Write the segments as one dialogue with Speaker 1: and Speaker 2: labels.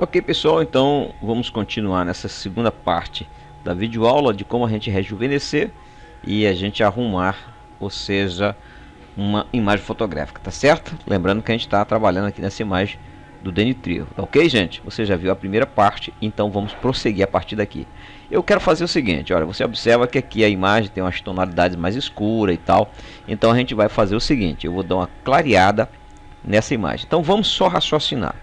Speaker 1: Ok, pessoal, então vamos continuar nessa segunda parte da videoaula de como a gente rejuvenescer e a gente arrumar, ou seja, uma imagem fotográfica, tá certo? Lembrando que a gente está trabalhando aqui nessa imagem do Danny Trejo, tá ok, gente? Você já viu a primeira parte, então vamos prosseguir a partir daqui. Eu quero fazer o seguinte, olha, você observa que aqui a imagem tem umas tonalidades mais escuras e tal, então a gente vai fazer o seguinte, eu vou dar uma clareada nessa imagem. Então vamos só raciocinar.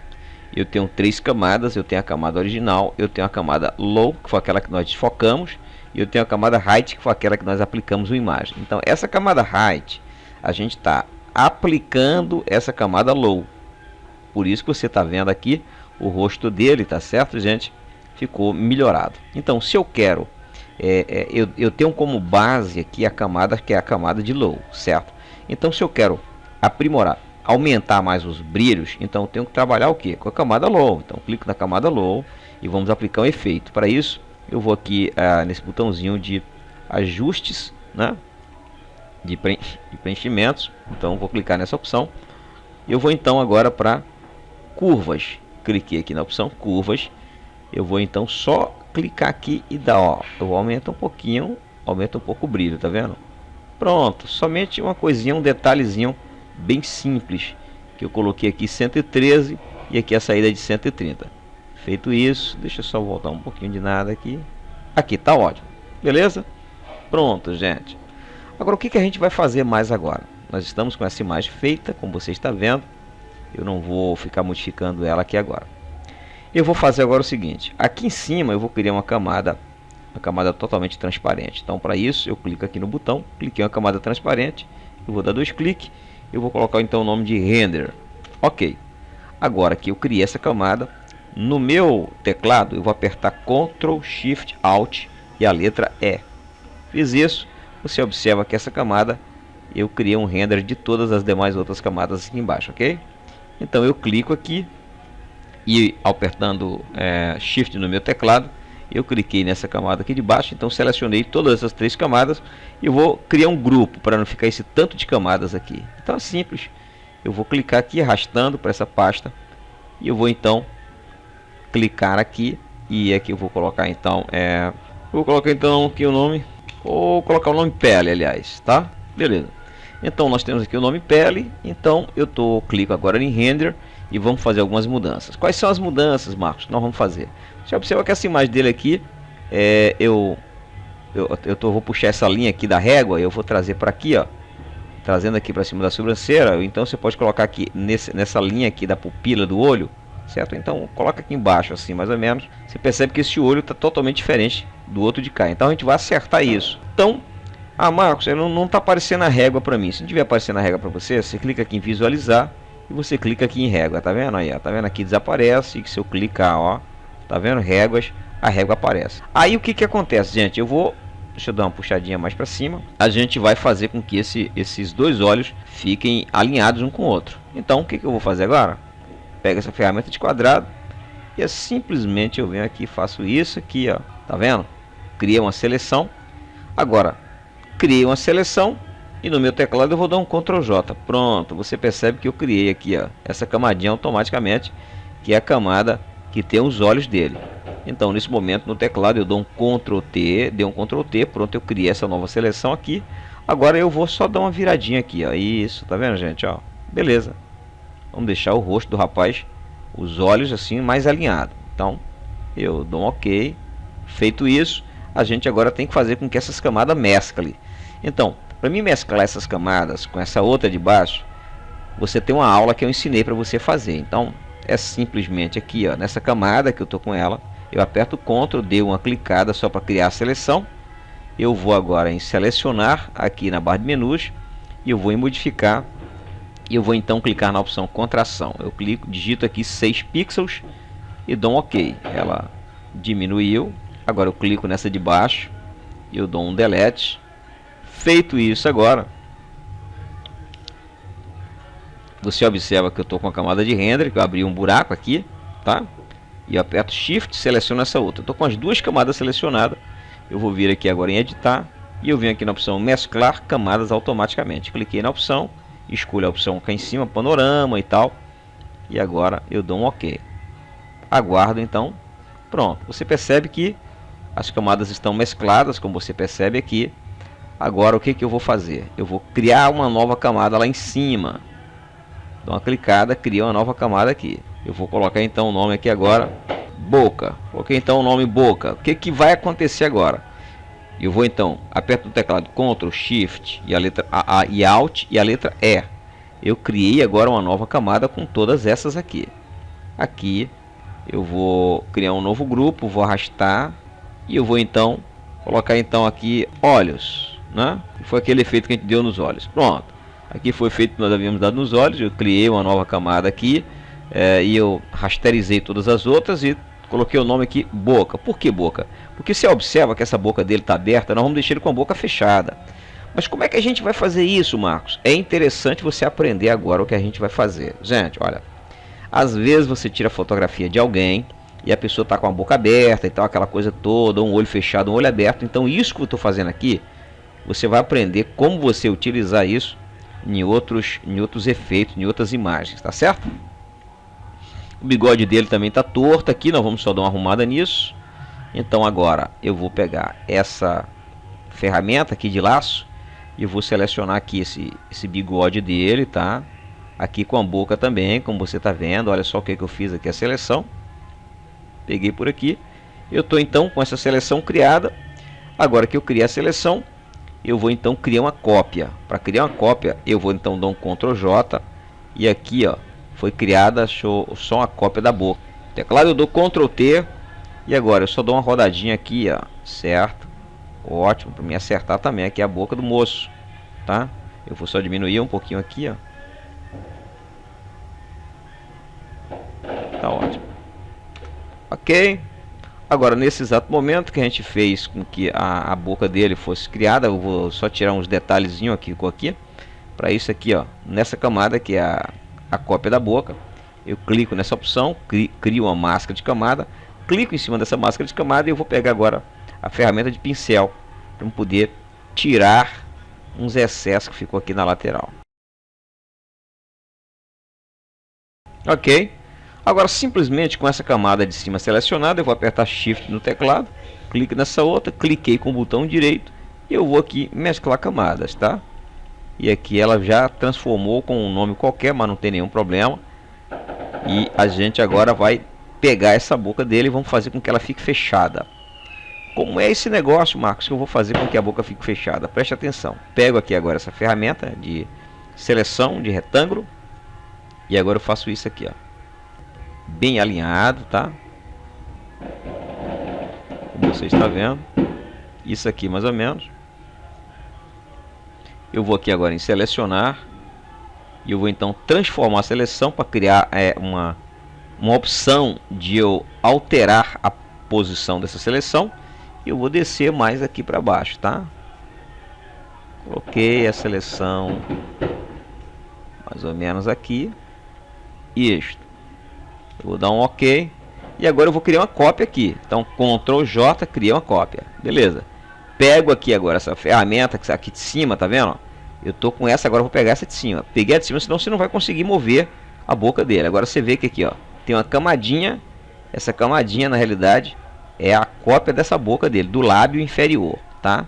Speaker 1: Eu tenho três camadas, eu tenho a camada original, eu tenho a camada low, que foi aquela que nós desfocamos, e eu tenho a camada height, que foi aquela que nós aplicamos uma imagem. Então essa camada height, a gente está aplicando essa camada low. Por isso que você está vendo aqui o rosto dele, tá certo, gente? Ficou melhorado. Então se eu quero, eu tenho como base aqui a camada que é a camada de low, certo? Então se eu quero aprimorar, aumentar mais os brilhos, então eu tenho que trabalhar o que? Com a camada low. Então clico na camada low e vamos aplicar um efeito. Para isso eu vou aqui nesse botãozinho de ajustes, né? de preenchimentos. Então vou clicar nessa opção. Eu vou então agora para curvas. Cliquei aqui na opção curvas. Eu vou então só clicar aqui e dar, ó, eu aumento um pouquinho, aumenta um pouco o brilho, tá vendo? Pronto, somente uma coisinha, um detalhezinho bem simples, que eu coloquei aqui 113 e aqui a saída de 130. Feito isso, deixa eu só voltar um pouquinho de nada aqui. Aqui tá ótimo, beleza? Pronto, gente. Agora o que a gente vai fazer mais agora? Nós estamos com essa imagem feita, como você está vendo. Eu não vou ficar modificando ela aqui agora. Eu vou fazer agora o seguinte, aqui em cima eu vou criar uma camada totalmente transparente. Então para isso eu clico aqui no botão, cliquei em uma camada transparente, eu vou dar dois cliques. Eu vou colocar então o nome de render. Ok. Agora que eu criei essa camada, no meu teclado eu vou apertar Ctrl Shift Alt e a letra E. Fiz isso. Você observa que essa camada eu criei um render de todas as demais outras camadas aqui embaixo, ok? Então eu clico aqui e apertando Shift no meu teclado, eu cliquei nessa camada aqui de baixo, então selecionei todas essas três camadas e vou criar um grupo para não ficar esse tanto de camadas aqui. Então é simples, eu vou clicar aqui arrastando para essa pasta e eu vou então clicar aqui e aqui eu vou colocar então aqui o nome, ou colocar o nome pele, aliás, tá? Beleza. Então nós temos aqui o nome pele, então eu clico agora em render e vamos fazer algumas mudanças. Quais são as mudanças, Marcos, que nós vamos fazer? Você observa que essa imagem dele aqui, vou puxar essa linha aqui da régua e eu vou trazer para aqui, ó, trazendo aqui para cima da sobrancelha. Então você pode colocar aqui nessa linha aqui da pupila do olho, certo? Então coloca aqui embaixo assim, mais ou menos. Você percebe que esse olho está totalmente diferente do outro de cá. Então a gente vai acertar isso. Então, Marcos, não está aparecendo a régua para mim. Se não tiver aparecendo a régua para você, você clica aqui em visualizar e você clica aqui em régua, tá vendo aí, ó? Tá vendo aqui desaparece, e se eu clicar, ó, tá vendo réguas, a régua aparece. Aí o que acontece, gente? Deixa eu dar uma puxadinha mais para cima. A gente vai fazer com que esses dois olhos fiquem alinhados um com o outro. Então o que eu vou fazer agora? Pego essa ferramenta de quadrado e simplesmente eu venho aqui e faço isso aqui, ó, tá vendo? Criei uma seleção. Agora criei uma seleção e no meu teclado eu vou dar um Ctrl J. Pronto, você percebe que eu criei aqui, ó, essa camadinha automaticamente, que é a camada que tem os olhos dele. Então nesse momento no teclado eu dou um Ctrl T, dei um Ctrl T, pronto, eu criei essa nova seleção aqui. Agora eu vou só dar uma viradinha aqui, ó, isso, tá vendo, gente, ó, beleza. Vamos deixar o rosto do rapaz, os olhos assim mais alinhado. Então eu dou um ok. Feito isso, a gente agora tem que fazer com que essas camadas mesclem. Então, para mim mesclar essas camadas com essa outra de baixo, você tem uma aula que eu ensinei para você fazer. Então é simplesmente aqui, ó, nessa camada que eu tô com ela, eu aperto Ctrl, dei uma clicada só para criar a seleção. Eu vou agora em selecionar aqui na barra de menus e eu vou em modificar e eu vou então clicar na opção contração. Eu clico, digito aqui 6 pixels e dou um ok. Ela diminuiu. Agora eu clico nessa de baixo e eu dou um delete. Feito isso agora, você observa que eu estou com a camada de render, que eu abri um buraco aqui, tá? e eu aperto Shift, seleciono essa outra. Estou com as duas camadas selecionadas. Eu vou vir aqui agora em editar e eu venho aqui na opção mesclar camadas automaticamente. Cliquei na opção, escolho a opção cá em cima, panorama e tal, e agora eu dou um OK. Aguardo então. Pronto, você percebe que as camadas estão mescladas, como você percebe aqui. Agora o que eu vou fazer? Eu vou criar uma nova camada lá em cima. Dou uma clicada, cria uma nova camada aqui. Eu vou colocar então o nome aqui agora, boca. Coloquei então o nome boca. O que vai acontecer agora? Eu vou então, aperto no teclado Ctrl, Shift e a letra A e Alt e a letra E. Eu criei agora uma nova camada com todas essas aqui. Aqui eu vou criar um novo grupo, vou arrastar e eu vou então colocar então aqui olhos, né? Foi aquele efeito que a gente deu nos olhos. Pronto. Aqui foi o efeito que nós havíamos dado nos olhos. Eu criei uma nova camada aqui e eu rasterizei todas as outras e coloquei o nome aqui boca. Por que boca? Porque você observa que essa boca dele está aberta, nós vamos deixar ele com a boca fechada. Mas como é que a gente vai fazer isso, Marcos? É interessante você aprender agora o que a gente vai fazer. Gente, olha, às vezes você tira fotografia de alguém e a pessoa está com a boca aberta e tal, aquela coisa toda, um olho fechado, um olho aberto. Então isso que eu estou fazendo aqui, você vai aprender como você utilizar isso em outros efeitos, em outras imagens, tá certo? O bigode dele também está torto aqui, nós vamos só dar uma arrumada nisso. Então agora eu vou pegar essa ferramenta aqui de laço e eu vou selecionar aqui esse bigode dele, tá? Aqui com a boca também, como você está vendo. Olha só o que eu fiz aqui, a seleção. Peguei por aqui. Eu estou então com essa seleção criada. Agora que eu criei a seleção, eu vou então criar uma cópia. Para criar uma cópia, eu vou então dar um Ctrl J. E aqui, ó, foi criada só uma cópia da boca. Teclado eu dou Ctrl T. E agora eu só dou uma rodadinha aqui, ó, certo? Ótimo, para me acertar também aqui a boca do moço, tá? Eu vou só diminuir um pouquinho aqui, ó. Tá ótimo. Ok. Agora nesse exato momento que a gente fez com que a boca dele fosse criada, eu vou só tirar uns detalhezinhos aqui, ficou aqui. Para isso aqui, ó, nessa camada que é a cópia da boca, eu clico nessa opção, crio uma máscara de camada, clico em cima dessa máscara de camada e eu vou pegar agora a ferramenta de pincel para poder tirar uns excessos que ficou aqui na lateral. Ok. Agora simplesmente com essa camada de cima selecionada, eu vou apertar Shift no teclado, clique nessa outra, cliquei com o botão direito e eu vou aqui mesclar camadas, tá? E aqui ela já transformou com um nome qualquer, mas não tem nenhum problema. E a gente agora vai pegar essa boca dele e vamos fazer com que ela fique fechada. Como é esse negócio, Marcos, que eu vou fazer com que a boca fique fechada? Preste atenção. Pego aqui agora essa ferramenta de seleção de retângulo e agora eu faço isso aqui, ó, bem alinhado, tá? Como você está vendo, isso aqui mais ou menos. Eu vou aqui agora em selecionar e eu vou então transformar a seleção para criar uma opção de eu alterar a posição dessa seleção. Eu vou descer mais aqui para baixo, tá? Coloquei a seleção mais ou menos aqui. Isto. Eu vou dar um OK. E agora eu vou criar uma cópia aqui. Então Ctrl J, criei uma cópia. Beleza. Pego aqui agora essa ferramenta que está aqui de cima, tá vendo? Eu tô com essa, agora eu vou pegar essa de cima. Peguei a de cima, senão você não vai conseguir mover a boca dele. Agora você vê que aqui, ó, tem uma camadinha. Essa camadinha na realidade é a cópia dessa boca dele, do lábio inferior, tá?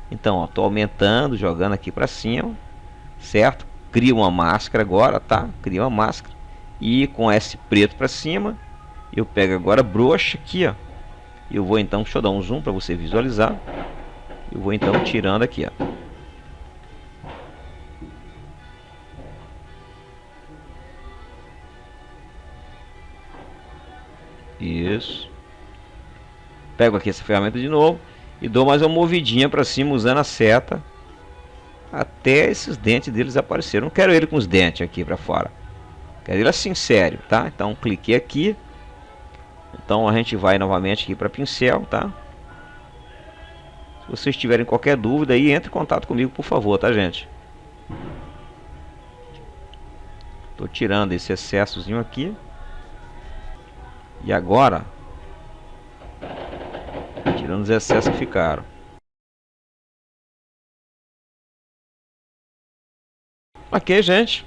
Speaker 1: Então, ó, tô aumentando, jogando aqui para cima, certo? Crio uma máscara agora, tá? Crio uma máscara e com esse preto para cima, eu pego agora brush aqui, ó. Eu vou então, deixa eu dar um zoom para você visualizar. Eu vou então tirando aqui, ó. Isso. Pego aqui essa ferramenta de novo e dou mais uma movidinha para cima usando a seta até esses dentes deles aparecerem. Não quero ele com os dentes aqui para fora. Quero ele assim sério, tá? Então cliquei aqui. Então a gente vai novamente aqui para pincel, tá? Se vocês tiverem qualquer dúvida aí, entre em contato comigo, por favor, tá, gente? Tô tirando esse excessozinho aqui. E agora, tirando os excessos que ficaram. Ok, gente.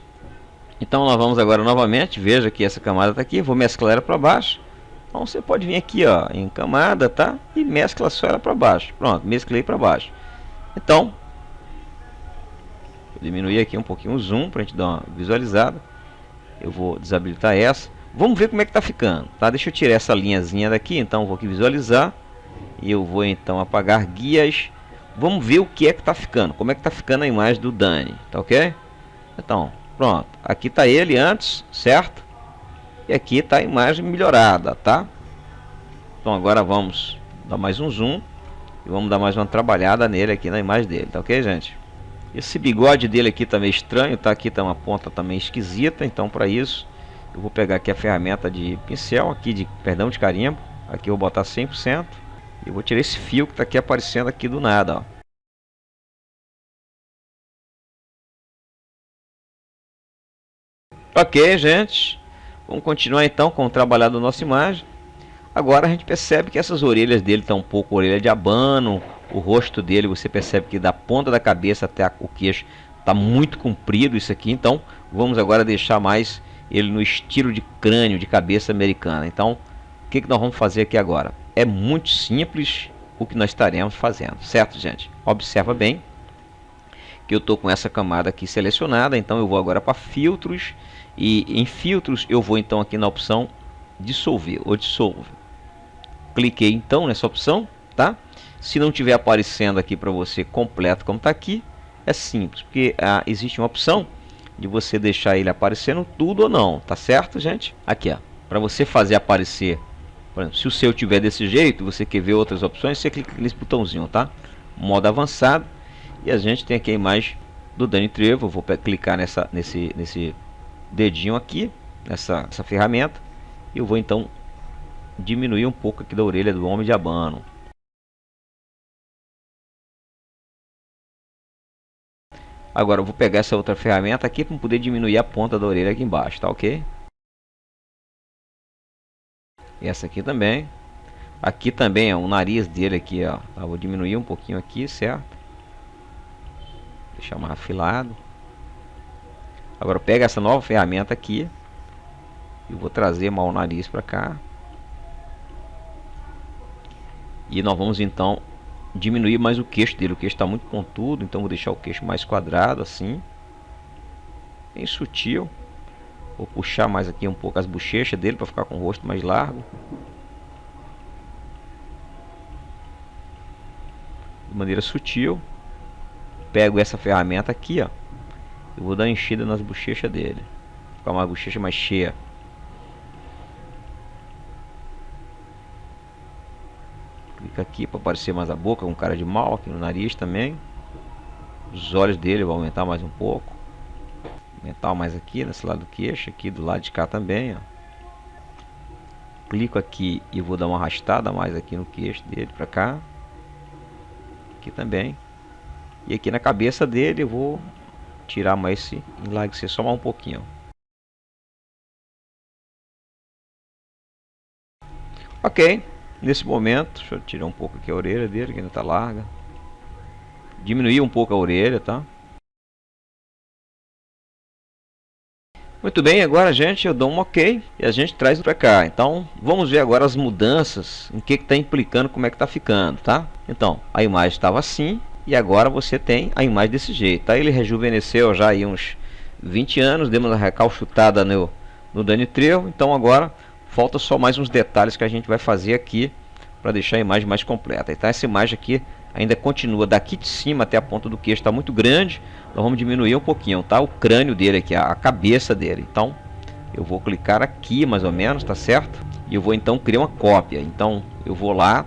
Speaker 1: Então nós vamos agora novamente. Veja que essa camada está aqui. Vou mesclar ela para baixo. Então você pode vir aqui, ó, em camada, tá? E mescla só ela para baixo. Pronto, mesclei para baixo. Então, vou diminuir aqui um pouquinho o zoom para a gente dar uma visualizada. Eu vou desabilitar essa. Vamos ver como é que está ficando, tá? Deixa eu tirar essa linhazinha daqui. Então eu vou aqui visualizar. E eu vou então apagar guias. Vamos ver o que é que está ficando. Como é que está ficando a imagem do Dani, tá ok? Então, pronto. Aqui está ele antes, certo? E aqui está a imagem melhorada, tá? Então agora vamos dar mais um zoom. E vamos dar mais uma trabalhada nele aqui na imagem dele, tá ok, gente? Esse bigode dele aqui tá meio estranho, tá? Aqui tá uma ponta também esquisita. Então para isso, eu vou pegar aqui a ferramenta de pincel, aqui de, perdão, de carimbo. Aqui eu vou botar 100%. E vou tirar esse fio que está aqui aparecendo aqui do nada, ó. Ok, gente. Vamos continuar então com o trabalhar da nossa imagem. Agora a gente percebe que essas orelhas dele estão um pouco orelha de abano. O rosto dele, você percebe que da ponta da cabeça até o queixo está muito comprido isso aqui. Então vamos agora deixar mais ele no estilo de crânio, de cabeça americana. Então o que nós vamos fazer aqui agora? É muito simples o que nós estaremos fazendo, certo, gente? Observa bem que eu estou com essa camada aqui selecionada. Então eu vou agora para filtros. E em filtros eu vou então aqui na opção dissolver ou dissolve. Cliquei então nessa opção, tá? Se não estiver aparecendo aqui para você completo como está aqui, é simples, porque existe uma opção de você deixar ele aparecendo tudo ou não, tá certo, gente? Aqui, ó, para você fazer aparecer, por exemplo, se o seu tiver desse jeito, você quer ver outras opções, você clica nesse botãozinho, tá? Modo avançado. E a gente tem aqui a imagem do Danny Trejo. Eu vou clicar nesse dedinho aqui, nessa ferramenta. E eu vou então diminuir um pouco aqui da orelha do homem de abano. Agora eu vou pegar essa outra ferramenta aqui para poder diminuir a ponta da orelha aqui embaixo, tá ok? E essa aqui também. Aqui também é o nariz dele aqui, ó. Tá, vou diminuir um pouquinho aqui, certo? Deixar mais afilado. Agora pega essa nova ferramenta aqui e vou trazer mal o nariz para cá. E nós vamos então diminuir mais o queixo dele. O queixo está muito pontudo, então vou deixar o queixo mais quadrado assim, bem sutil. Vou puxar mais aqui um pouco as bochechas dele para ficar com o rosto mais largo. De maneira sutil. Pego essa ferramenta aqui, ó. Eu vou dar uma enchida nas bochechas dele. Ficar uma bochecha mais cheia. Clica aqui para aparecer mais a boca com cara de mal. Aqui no nariz também. Os olhos dele vão aumentar mais um pouco. Aumentar mais aqui nesse lado do queixo. Aqui do lado de cá também, ó. Clico aqui e vou dar uma arrastada mais aqui no queixo dele para cá. Aqui também. E aqui na cabeça dele eu vou tirar mais esse enlaidecer só mais um pouquinho. Ok, nesse momento, deixa eu tirar um pouco aqui a orelha dele, que ainda está larga. Diminuir um pouco a orelha, tá? Muito bem, agora gente, eu dou um ok e a gente traz para cá. Então, vamos ver agora as mudanças, em que está implicando, como é que está ficando, tá? Então, a imagem estava assim. E agora você tem a imagem desse jeito, tá? Ele rejuvenesceu já aí uns 20 anos, demos uma recalchutada no Danny Trejo. Então agora falta só mais uns detalhes que a gente vai fazer aqui para deixar a imagem mais completa. Então essa imagem aqui ainda continua daqui de cima até a ponta do queixo, está muito grande. Nós vamos diminuir um pouquinho, tá? O crânio dele aqui, a cabeça dele. Então eu vou clicar aqui mais ou menos, tá certo? E eu vou então criar uma cópia. Então eu vou lá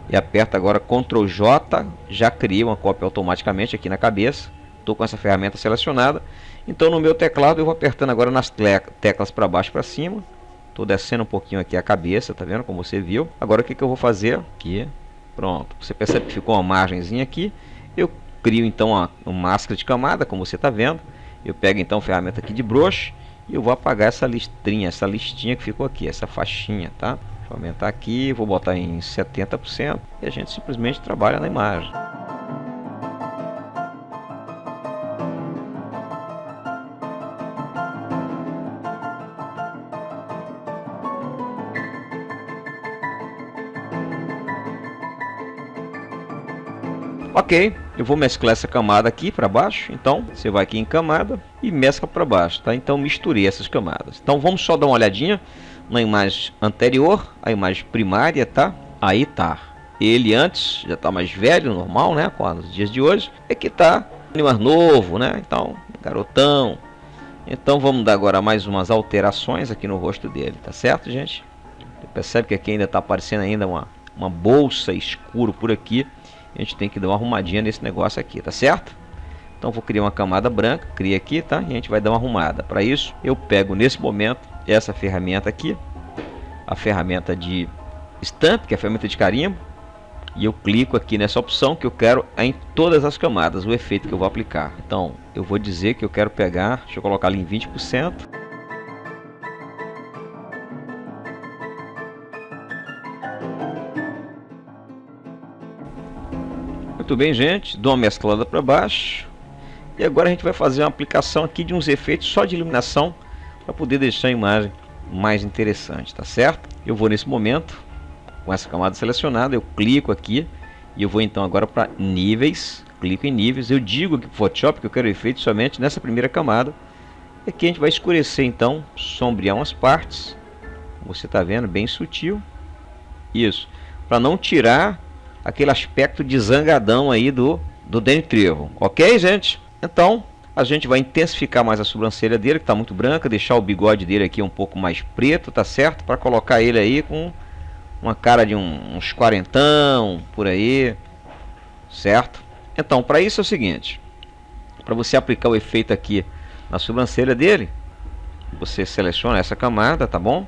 Speaker 1: e aperto agora Ctrl J, já criei uma cópia automaticamente aqui na cabeça. Estou com essa ferramenta selecionada. Então no meu teclado eu vou apertando agora nas teclas para baixo e para cima. Estou descendo um pouquinho aqui a cabeça, tá vendo como você viu? Agora o que eu vou fazer? Aqui, pronto. Você percebe que ficou uma margenzinha aqui. Eu crio então uma máscara de camada, como você está vendo. Eu pego então a ferramenta aqui de brush E eu vou apagar essa listrinha, essa listinha que ficou aqui, essa faixinha, tá? Deixa eu aumentar aqui, vou botar em 70% e a gente simplesmente trabalha na imagem. Ok, eu vou mesclar essa camada aqui para baixo. Então você vai aqui em camada e mescla para baixo, tá? Então misturei essas camadas. Então vamos só dar uma olhadinha na imagem anterior, a imagem primária, tá? Aí tá ele antes, já tá mais velho, normal, né? Com os dias de hoje. Aqui tá mais novo, né? Então garotão. Então vamos dar agora mais umas alterações aqui no rosto dele, tá certo, gente? Você percebe que aqui ainda tá aparecendo ainda uma bolsa escuro por aqui. A gente tem que dar uma arrumadinha nesse negócio aqui, tá certo? Então vou criar uma camada branca, cria aqui, tá? E a gente vai dar uma arrumada. Para isso, eu pego nesse momento essa ferramenta aqui, a ferramenta de Stamp, que é a ferramenta de carimbo, e eu clico aqui nessa opção que eu quero em todas as camadas, o efeito que eu vou aplicar. Então, eu vou dizer que eu quero pegar, deixa eu colocar ali em 20%. Muito bem, gente, dou uma mesclada para baixo. E agora a gente vai fazer uma aplicação aqui de uns efeitos só de iluminação para poder deixar a imagem mais interessante, tá certo? Eu vou nesse momento, com essa camada selecionada, eu clico aqui e eu vou então agora para níveis, clico em níveis, eu digo aqui para o Photoshop que eu quero efeito somente nessa primeira camada. E aqui a gente vai escurecer então, sombrear umas partes, como você está vendo, bem sutil. Isso, para não tirar aquele aspecto de zangadão aí do Danny Trejo, ok, gente? Então a gente vai intensificar mais a sobrancelha dele, que está muito branca, deixar o bigode dele aqui um pouco mais preto, tá certo? Para colocar ele aí com uma cara de uns quarentão por aí, certo? Então para isso é o seguinte, para você aplicar o efeito aqui na sobrancelha dele, você seleciona essa camada, tá bom?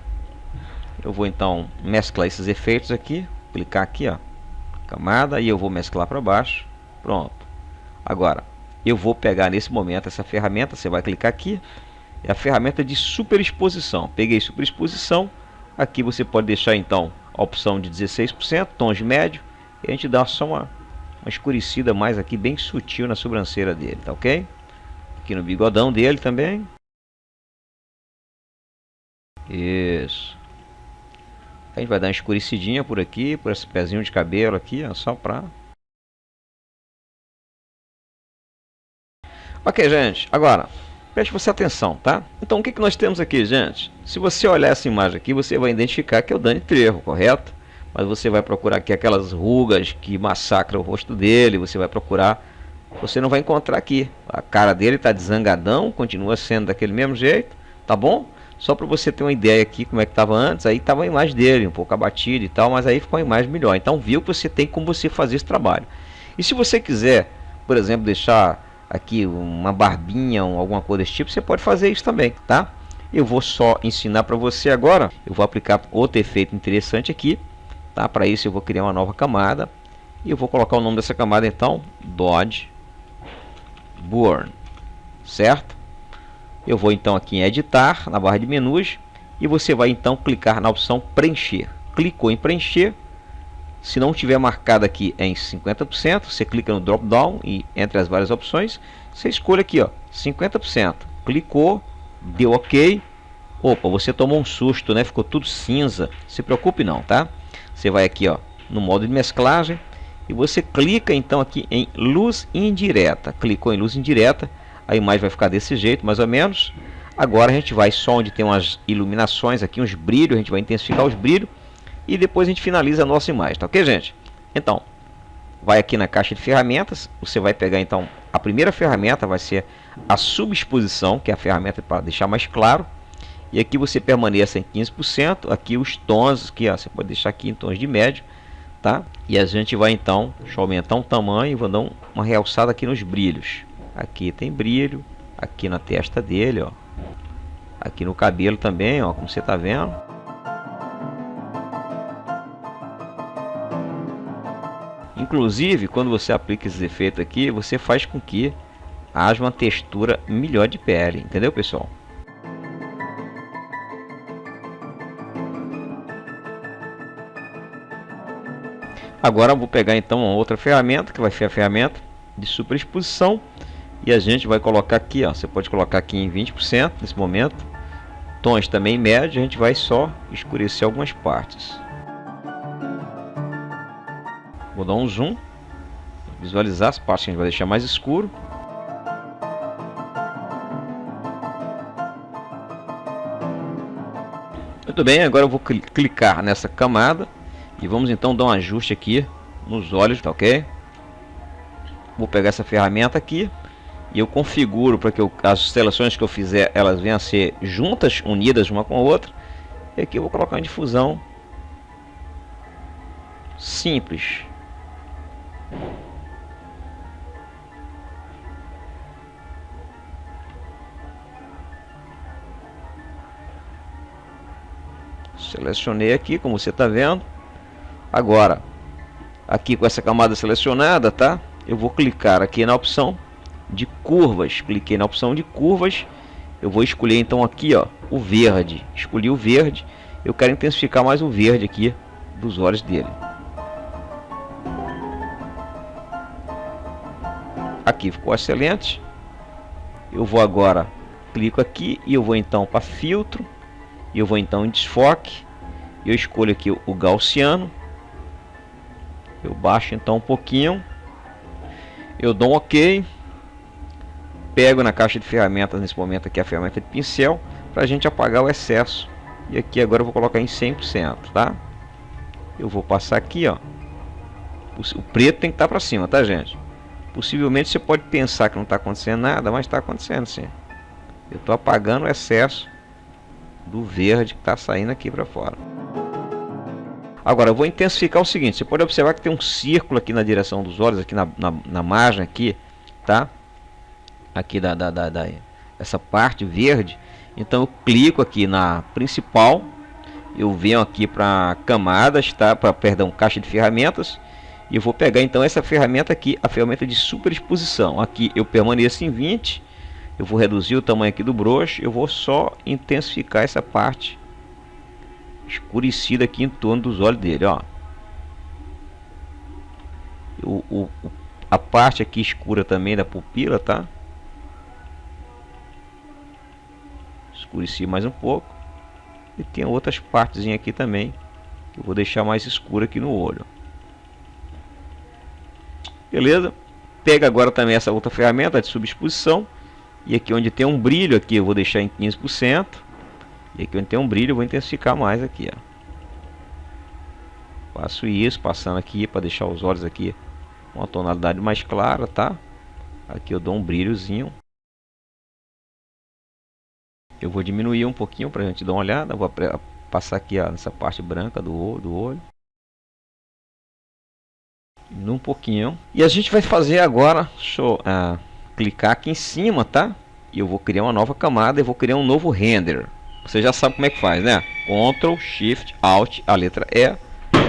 Speaker 1: Eu vou então mesclar esses efeitos aqui, clicar aqui, ó, camada, e eu vou mesclar para baixo. Pronto. Agora eu vou pegar nesse momento essa ferramenta, você vai clicar aqui, é a ferramenta de superexposição. Peguei superexposição, aqui você pode deixar então a opção de 16%, tons de médio, e a gente dá só uma escurecida mais aqui, bem sutil na sobrancelha dele, tá ok? Aqui no bigodão dele também. Isso. A gente vai dar uma escurecidinha por aqui, por esse pezinho de cabelo aqui, ó, só pra... Ok, gente, agora, preste você atenção, tá? Então, o que nós temos aqui, gente? Se você olhar essa imagem aqui, você vai identificar que é o Danny Trejo, correto? Mas você vai procurar aqui aquelas rugas que massacram o rosto dele, você vai procurar... Você não vai encontrar aqui. A cara dele tá desangadão, continua sendo daquele mesmo jeito, tá bom? Só para você ter uma ideia aqui como é que estava antes, aí estava a imagem dele, um pouco abatida e tal, mas aí ficou uma imagem melhor. Então viu que você tem como você fazer esse trabalho. E se você quiser, por exemplo, deixar aqui uma barbinha ou alguma coisa desse tipo, você pode fazer isso também, tá? Eu vou só ensinar para você agora, eu vou aplicar outro efeito interessante aqui, tá? Para isso eu vou criar uma nova camada, e eu vou colocar o nome dessa camada então, Dodge Burn, certo? Eu vou então aqui em editar, na barra de menus, e você vai então clicar na opção preencher. Clicou em preencher, se não tiver marcado aqui em 50%, você clica no drop down e entre as várias opções, você escolhe aqui, ó, 50%. Clicou, deu ok. Opa, você tomou um susto, né? Ficou tudo cinza. Se preocupe não, tá? Você vai aqui, ó, no modo de mesclagem e você clica então aqui em luz indireta. Clicou em luz indireta, a imagem vai ficar desse jeito, mais ou menos. Agora a gente vai só onde tem umas iluminações aqui, uns brilhos, a gente vai intensificar os brilhos e depois a gente finaliza a nossa imagem, tá ok, gente? Então, vai aqui na caixa de ferramentas, você vai pegar então, a primeira ferramenta vai ser a subexposição, que é a ferramenta para deixar mais claro. E aqui você permaneça em 15%, aqui os tons, aqui, ó, você pode deixar aqui em tons de médio, tá? E a gente vai então, deixa eu aumentar o tamanho e vou dar uma realçada aqui nos brilhos. Aqui tem brilho, aqui na testa dele, ó. Aqui no cabelo também, ó, como você tá vendo. Inclusive, quando você aplica esses efeitos aqui, você faz com que haja uma textura melhor de pele, entendeu, pessoal? Agora eu vou pegar então uma outra ferramenta, que vai ser a ferramenta de superexposição, e a gente vai colocar aqui, ó, você pode colocar aqui em 20% nesse momento, tons também médio, a gente vai só escurecer algumas partes. Vou dar um zoom, visualizar as partes que a gente vai deixar mais escuro. Muito bem, agora eu vou clicar nessa camada e vamos então dar um ajuste aqui nos olhos, tá ok? Vou pegar essa ferramenta aqui e eu configuro para que as seleções que eu fizer, elas venham a ser juntas, unidas uma com a outra. E aqui eu vou colocar uma difusão simples. Selecionei aqui, como você está vendo. Agora, aqui com essa camada selecionada, tá? Eu vou clicar aqui na opção de curvas. Cliquei na opção de curvas. Eu vou escolher então aqui, ó, o verde. Escolhi o verde. Eu quero intensificar mais o verde aqui dos olhos dele. Aqui ficou excelente. Eu vou agora, clico aqui e eu vou então para filtro. E eu vou então em desfoque. Eu escolho aqui o gaussiano. Eu baixo então um pouquinho. Eu dou um OK. Pego na caixa de ferramentas, nesse momento aqui a ferramenta de pincel, para a gente apagar o excesso. E aqui agora eu vou colocar em 100%, tá? Eu vou passar aqui, ó. O preto tem que estar para cima, tá, gente? Possivelmente você pode pensar que não está acontecendo nada, mas está acontecendo sim. Eu estou apagando o excesso do verde que está saindo aqui para fora. Agora eu vou intensificar o seguinte. Você pode observar que tem um círculo aqui na direção dos olhos, aqui na margem aqui, tá? Aqui essa parte verde. Então eu clico aqui na principal, eu venho aqui para camadas, tá? Perdão, caixa de ferramentas, e eu vou pegar então essa ferramenta aqui, a ferramenta de superexposição. Aqui eu permaneço em 20. Eu vou reduzir o tamanho aqui do brush. Eu vou só intensificar essa parte escurecida aqui em torno dos olhos dele, ó. A parte aqui escura também da pupila, tá? Escureci mais um pouco. E tem outras partes aqui também que eu vou deixar mais escura aqui no olho. Beleza? Pega agora também essa outra ferramenta de subexposição. E aqui onde tem um brilho aqui eu vou deixar em 15%. E aqui onde tem um brilho eu vou intensificar mais aqui, ó. Faço isso, passando aqui para deixar os olhos aqui com uma tonalidade mais clara, tá? Aqui eu dou um brilhozinho. Eu vou diminuir um pouquinho para a gente dar uma olhada. Vou passar aqui, ó, nessa parte branca do olho. Um pouquinho. E a gente vai fazer agora, deixa eu clicar aqui em cima, tá? E eu vou criar uma nova camada e vou criar um novo render. Você já sabe como é que faz, né? Ctrl, Shift, Alt, a letra E.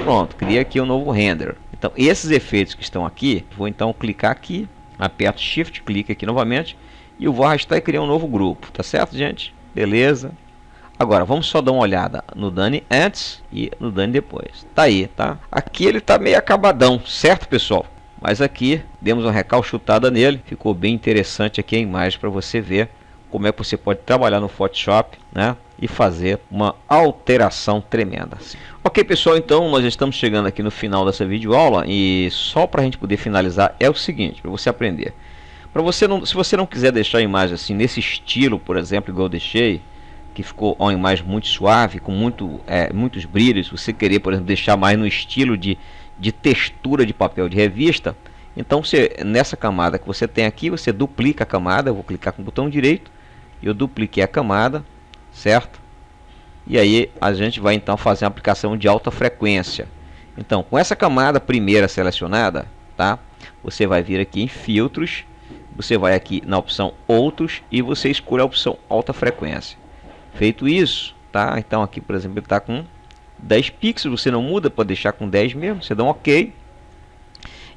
Speaker 1: Pronto, cria aqui um novo render. Então esses efeitos que estão aqui, vou então clicar aqui, aperto Shift, clique aqui novamente e eu vou arrastar e criar um novo grupo, tá certo, gente? Beleza. Agora vamos só dar uma olhada no Done antes e no Done depois. Tá aí, tá? Aqui ele tá meio acabadão, certo, pessoal? Mas aqui demos uma recalchutada nele, ficou bem interessante aqui a imagem para você ver como é que você pode trabalhar no Photoshop, né? E fazer uma alteração tremenda. Ok, pessoal, então nós estamos chegando aqui no final dessa videoaula e só para a gente poder finalizar é o seguinte, para você aprender. Para você não, se você não quiser deixar a imagem assim nesse estilo, por exemplo, igual eu deixei, que ficou uma imagem muito suave, com muitos brilhos, se você querer, por exemplo, deixar mais no estilo de textura de papel de revista, então você, nessa camada que você tem aqui, você duplica a camada. Eu vou clicar com o botão direito, eu dupliquei a camada, certo? E aí a gente vai então fazer uma aplicação de alta frequência. Então com essa camada primeira selecionada, tá? Você vai vir aqui em filtros, você vai aqui na opção outros e você escolhe a opção alta frequência. Feito isso, tá? Então aqui, por exemplo, ele está com 10 pixels, você não muda, pode deixar com 10 mesmo, você dá um OK.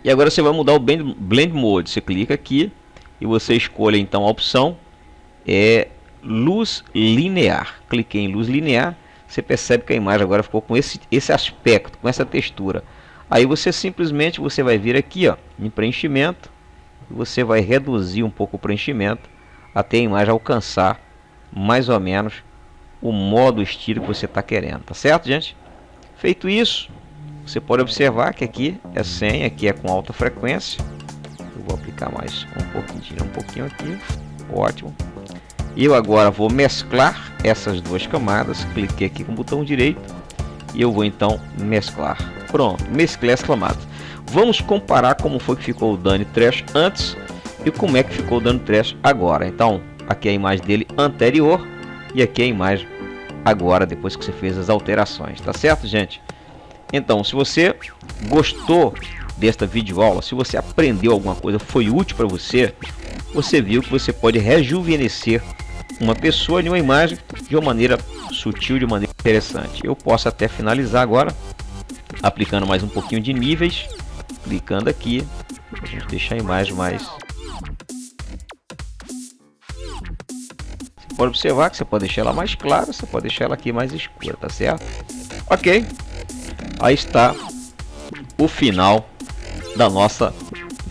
Speaker 1: E agora você vai mudar o Blend Mode, você clica aqui e você escolhe então a opção luz linear. Cliquei em luz linear, você percebe que a imagem agora ficou com esse aspecto, com essa textura. Aí você simplesmente vai vir aqui, ó, em preenchimento, e você vai reduzir um pouco o preenchimento até a imagem alcançar mais ou menos o modo estilo que você está querendo, tá certo, gente? Feito isso, você pode observar que aqui é 100, aqui é com alta frequência. Eu vou aplicar mais um pouquinho aqui, ótimo. E eu agora vou mesclar essas duas camadas, cliquei aqui com o botão direito e eu vou então mesclar. Pronto, mesclei as camadas. Vamos comparar como foi que ficou o Dani Trash antes e como é que ficou o Dani Trash agora. Então, aqui é a imagem dele anterior e aqui é a imagem agora, depois que você fez as alterações, tá certo, gente? Então, se você gostou desta videoaula, se você aprendeu alguma coisa, foi útil para você, você viu que você pode rejuvenescer uma pessoa de uma imagem de uma maneira sutil, de maneira interessante. Eu posso até finalizar agora aplicando mais um pouquinho de níveis, clicando aqui, vamos deixar a imagem mais... Você pode observar que você pode deixar ela mais clara, você pode deixar ela aqui mais escura, tá certo? Ok, aí está o final da nossa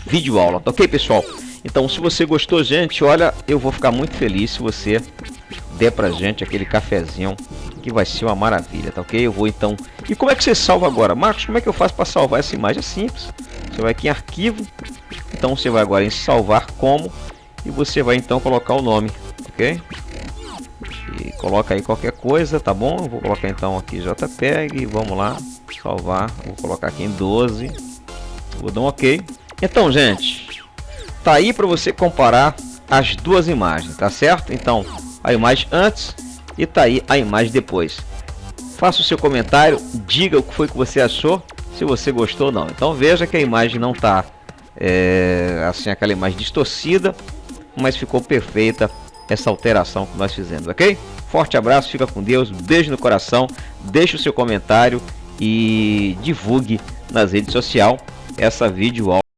Speaker 1: videoaula, tá ok, pessoal? Então, se você gostou, gente, olha, eu vou ficar muito feliz se você der pra gente aquele cafezinho, que vai ser uma maravilha, tá ok? Eu vou então... E como é que você salva agora? Marcos, como é que eu faço para salvar essa imagem? É simples. Você vai aqui em arquivo, então você vai agora em salvar como, e você vai então colocar o nome, ok? E coloca aí qualquer coisa, tá bom? Eu vou colocar então aqui JPEG, vamos lá, salvar, vou colocar aqui em 12, vou dar um ok. Então, gente, tá aí para você comparar as duas imagens, tá certo? Então, a imagem antes e tá aí a imagem depois. Faça o seu comentário, diga o que foi que você achou, se você gostou ou não. Então veja que a imagem não tá assim, aquela imagem distorcida, mas ficou perfeita essa alteração que nós fizemos, ok? Forte abraço, fica com Deus, beijo no coração, deixe o seu comentário e divulgue nas redes sociais essa videoaula.